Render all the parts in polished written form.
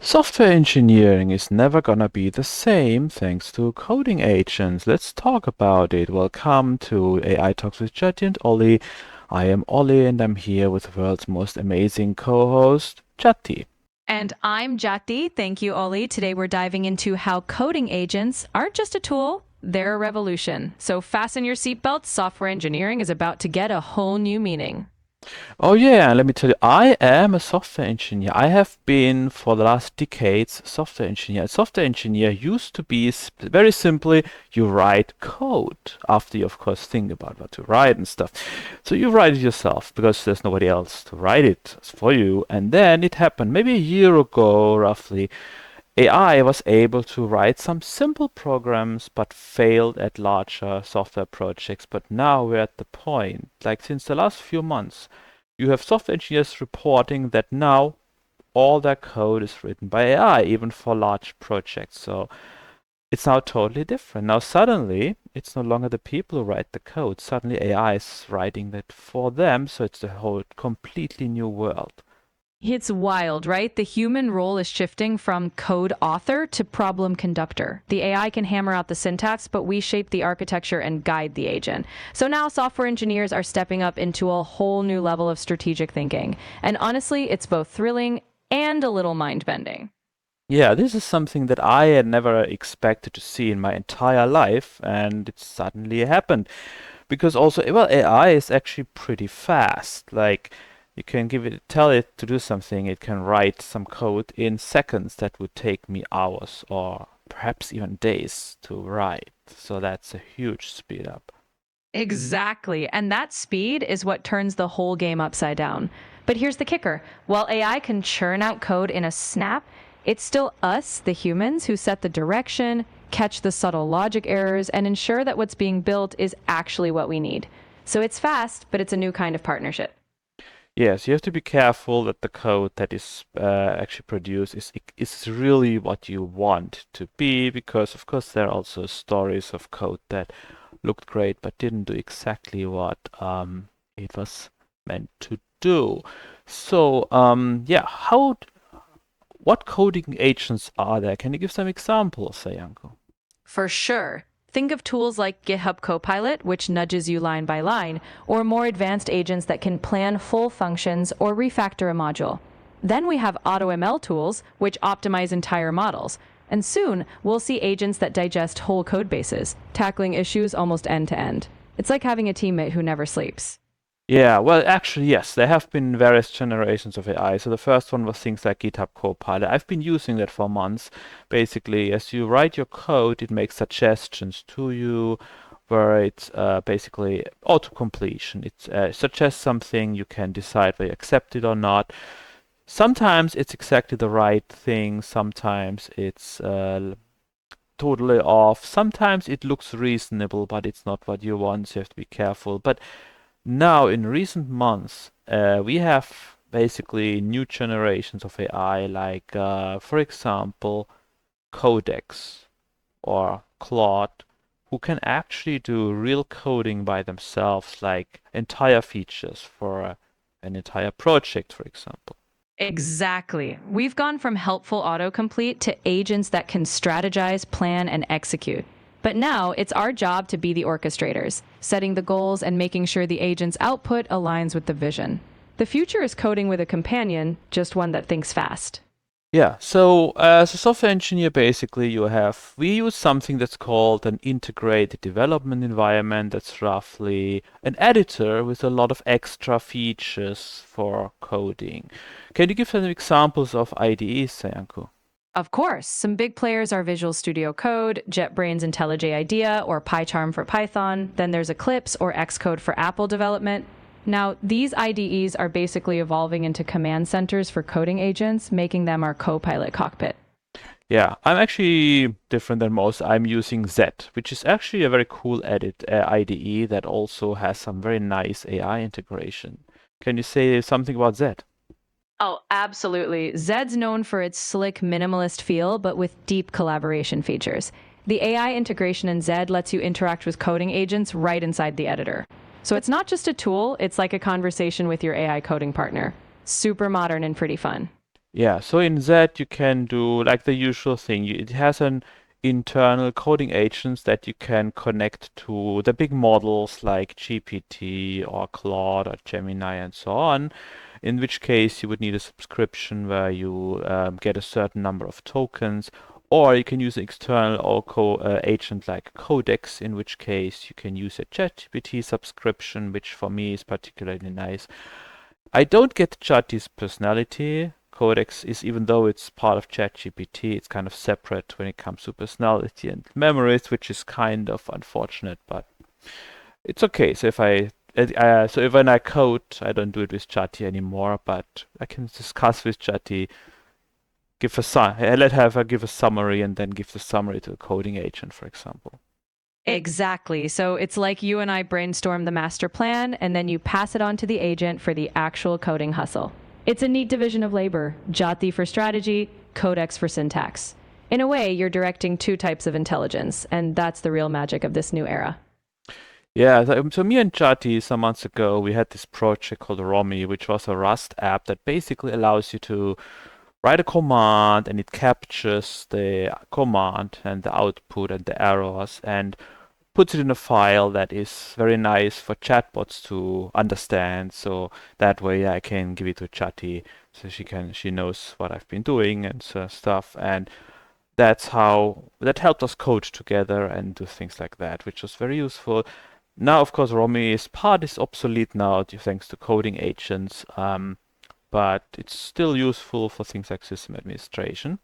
Software engineering is never gonna be the same thanks to coding agents. Let's talk about it. Welcome to AI Talks with Jati and Oli. I am Oli and I'm here with the world's most amazing co-host, Jati. And I'm Jati. Thank you, Oli. Today we're diving into how coding agents aren't just a tool, they're a revolution. So fasten your seatbelts. Software engineering is about to get a whole new meaning. Oh yeah, and let me tell you, I am a software engineer. I have been for the last decades a software engineer. A software engineer used to be very simply you write code after you of course think about what to write and stuff. So you write it yourself because there's nobody else to write it for you. And then it happened maybe a year ago roughly. AI was able to write some simple programs but failed at larger software projects. But now we're at the point, like since the last few months, you have software engineers reporting that now all their code is written by AI, even for large projects. So it's now totally different. Now suddenly it's no longer the people who write the code. Suddenly AI is writing that for them. So it's a whole completely new world. It's wild, right? The human role is shifting from code author to problem conductor. The AI can hammer out the syntax, but we shape the architecture and guide the agent. So now software engineers are stepping up into a whole new level of strategic thinking. And honestly, it's both thrilling and a little mind bending. Yeah, this is something that I had never expected to see in my entire life, and it suddenly happened. Because also, well, AI is actually pretty fast. Like, you can tell it to do something, it can write some code in seconds that would take me hours or perhaps even days to write. So that's a huge speed up. Exactly. And that speed is what turns the whole game upside down. But here's the kicker: while AI can churn out code in a snap, it's still us, the humans, who set the direction, catch the subtle logic errors, and ensure that what's being built is actually what we need. So it's fast, but it's a new kind of partnership. Yes, you have to be careful that the code that is actually produced is really what you want to be, because of course there are also stories of code that looked great but didn't do exactly what it was meant to do. So yeah, what coding agents are there? Can you give some examples, Sayanko? For sure. Think of tools like GitHub Copilot, which nudges you line by line, or more advanced agents that can plan full functions or refactor a module. Then we have AutoML tools, which optimize entire models. And soon, we'll see agents that digest whole code bases, tackling issues almost end to end. It's like having a teammate who never sleeps. Yeah, well, actually, yes, there have been various generations of AI. So the first one was things like GitHub Copilot. I've been using that for months. Basically, as you write your code, it makes suggestions to you where it's basically auto-completion. It suggests something, you can decide whether you accept it or not. Sometimes it's exactly the right thing, sometimes it's totally off. Sometimes it looks reasonable, but it's not what you want, so you have to be careful. But now, in recent months, we have basically new generations of AI, like, for example, Codex or Claude, who can actually do real coding by themselves, like entire features for an entire project, for example. Exactly. We've gone from helpful autocomplete to agents that can strategize, plan, and execute. But now it's our job to be the orchestrators, setting the goals and making sure the agent's output aligns with the vision. The future is coding with a companion, just one that thinks fast. Yeah, so as a software engineer, basically, we use something that's called an integrated development environment. That's roughly an editor with a lot of extra features for coding. Can you give some examples of IDEs, Sayanko? Of course, some big players are Visual Studio Code, JetBrains IntelliJ IDEA, or PyCharm for Python. Then there's Eclipse or Xcode for Apple development. Now, these IDEs are basically evolving into command centers for coding agents, making them our Copilot cockpit. Yeah, I'm actually different than most. I'm using Z, which is actually a very cool IDE that also has some very nice AI integration. Can you say something about Z? Oh, absolutely. Zed's known for its slick, minimalist feel, but with deep collaboration features. The AI integration in Zed lets you interact with coding agents right inside the editor. So it's not just a tool, it's like a conversation with your AI coding partner. Super modern and pretty fun. Yeah, so in that you can do like the usual thing. It has an internal coding agents that you can connect to the big models like GPT or Claude or Gemini and so on. In which case you would need a subscription where you get a certain number of tokens, or you can use an external or agent like Codex, in which case you can use a ChatGPT subscription, which for me is particularly nice. I don't get Jati's personality. Codex is, even though it's part of ChatGPT, it's kind of separate when it comes to personality and memories, which is kind of unfortunate, but it's okay. So if when I code, I don't do it with Jati anymore, but I can discuss with Jati, let her give a summary, and then give the summary to the coding agent, for example. Exactly. So it's like you and I brainstorm the master plan, and then you pass it on to the agent for the actual coding hustle. It's a neat division of labor: Jati for strategy, Codex for syntax. In a way, you're directing two types of intelligence, and that's the real magic of this new era. Yeah, so me and Jati some months ago, we had this project called Romy, which was a Rust app that basically allows you to write a command and it captures the command and the output and the errors and puts it in a file that is very nice for chatbots to understand. So that way I can give it to Jati so she knows what I've been doing and stuff. And that helped us code together and do things like that, which was very useful. Now, of course, Romy's part is obsolete now thanks to coding agents, but it's still useful for things like system administration.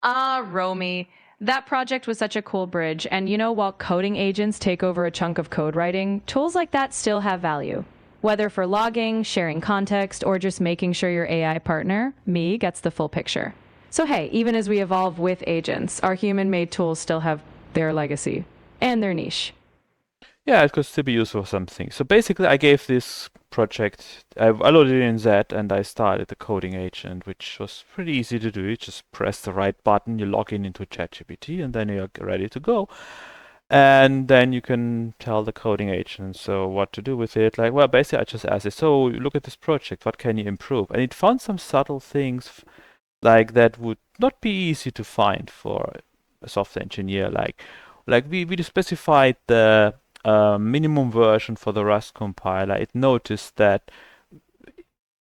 Ah, Romy. That project was such a cool bridge. And while coding agents take over a chunk of code writing, tools like that still have value. Whether for logging, sharing context, or just making sure your AI partner, me, gets the full picture. So, hey, even as we evolve with agents, our human made tools still have their legacy and their niche. Yeah, it could still be useful for something. So basically, I gave this project, I loaded it in that, and I started the coding agent, which was pretty easy to do. You just press the right button, you log in into ChatGPT, and then you're ready to go. And then you can tell the coding agent so what to do with it. Like, well, basically, I just asked it, so look at this project, what can you improve? And it found some subtle things like that would not be easy to find for a software engineer. Like we specified the minimum version for the Rust compiler. It noticed that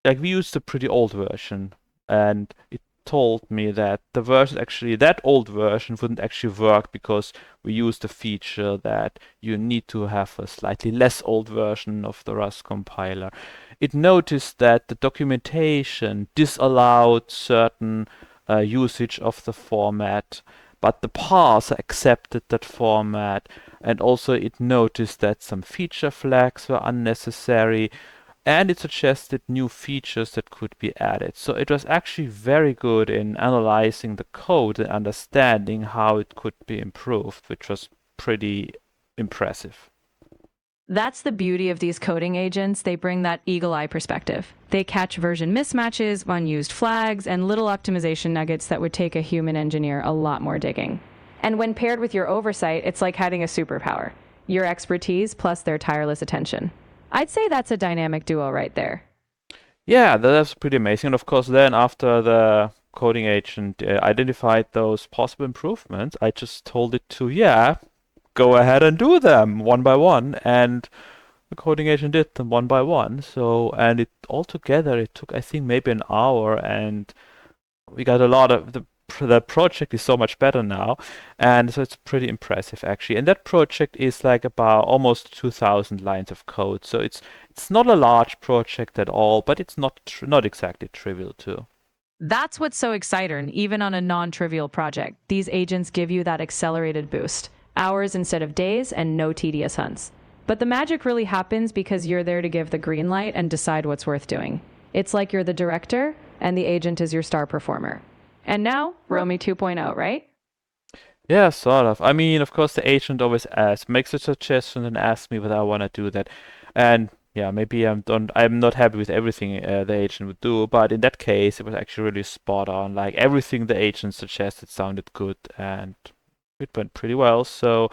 like we used a pretty old version, and it told me that the version actually that old version wouldn't actually work because we used a feature that you need to have a slightly less old version of the Rust compiler. It noticed that the documentation disallowed certain usage of the format, but the parser accepted that format, and also it noticed that some feature flags were unnecessary, and it suggested new features that could be added. So it was actually very good in analyzing the code and understanding how it could be improved, which was pretty impressive. That's the beauty of these coding agents. They bring that eagle eye perspective. They catch version mismatches, unused flags, and little optimization nuggets that would take a human engineer a lot more digging. And when paired with your oversight, it's like having a superpower: your expertise plus their tireless attention. I'd say that's a dynamic duo right there. Yeah, that's pretty amazing. And of course, then after the coding agent identified those possible improvements, I just told it to, yeah, go ahead and do them one by one. And the coding agent did them one by one. So, and it altogether, it took, I think, maybe an hour, and we got a lot of the project is so much better now, and so it's pretty impressive actually. And that project is like about almost 2,000 lines of code, so it's not a large project at all, but it's not exactly trivial too. That's what's so exciting, even on a non trivial project. These agents give you that accelerated boost: hours instead of days, and no tedious hunts. But the magic really happens because you're there to give the green light and decide what's worth doing. It's like you're the director, and the agent is your star performer. And now, Romy 2.0, right? Yeah, sort of. I mean, of course, the agent always makes a suggestion and asks me whether I want to do that. And yeah, maybe I'm not happy with everything the agent would do, but in that case, it was actually really spot on. Like everything the agent suggested sounded good, and it went pretty well. So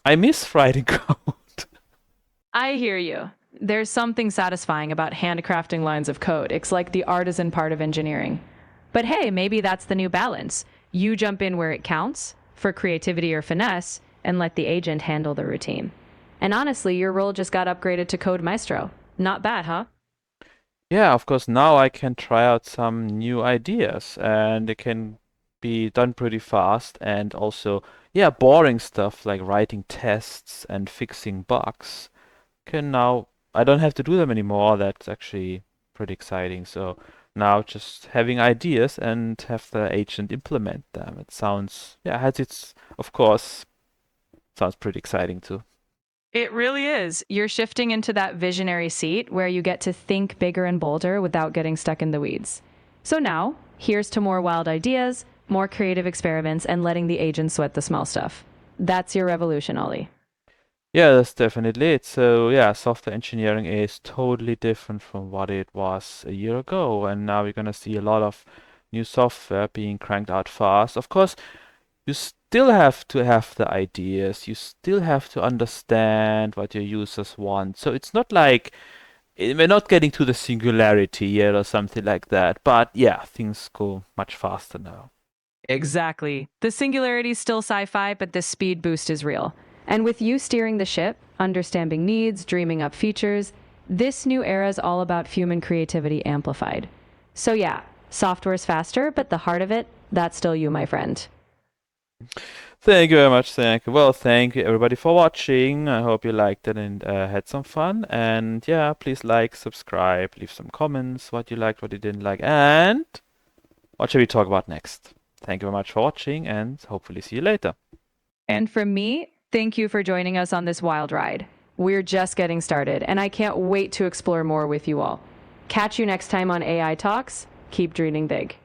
I miss writing code. I hear you. There's something satisfying about handcrafting lines of code. It's like the artisan part of engineering. But hey, maybe that's the new balance. You jump in where it counts, for creativity or finesse, and let the agent handle the routine. And honestly, your role just got upgraded to Code Maestro. Not bad, huh? Yeah, of course, now I can try out some new ideas and it can be done pretty fast. And also, yeah, boring stuff like writing tests and fixing bugs can now, I don't have to do them anymore. That's actually pretty exciting. So now just having ideas and have the agent implement them. It sounds, yeah, has its, of course, sounds pretty exciting too. It really is. You're shifting into that visionary seat where you get to think bigger and bolder without getting stuck in the weeds. So now, here's to more wild ideas, more creative experiments, and letting the agent sweat the small stuff. That's your revolution, Ollie. Yeah, that's definitely it. So yeah, software engineering is totally different from what it was a year ago, and now we're gonna see a lot of new software being cranked out fast. Of course, you still have to have the ideas, you still have to understand what your users want. So it's not like we're not getting to the singularity yet or something like that. But yeah, things go much faster now. Exactly. The singularity is still sci fi, but the speed boost is real. And with you steering the ship, understanding needs, dreaming up features, this new era is all about human creativity amplified. So, yeah, software's faster, but the heart of it, that's still you, my friend. Thank you very much, thank you. Well, thank you everybody for watching. I hope you liked it and had some fun. And yeah, please like, subscribe, leave some comments, what you liked, what you didn't like, and what should we talk about next. Thank you very much for watching and hopefully see you later. And from me, thank you for joining us on this wild ride. We're just getting started, and I can't wait to explore more with you all. Catch you next time on AI Talks. Keep dreaming big.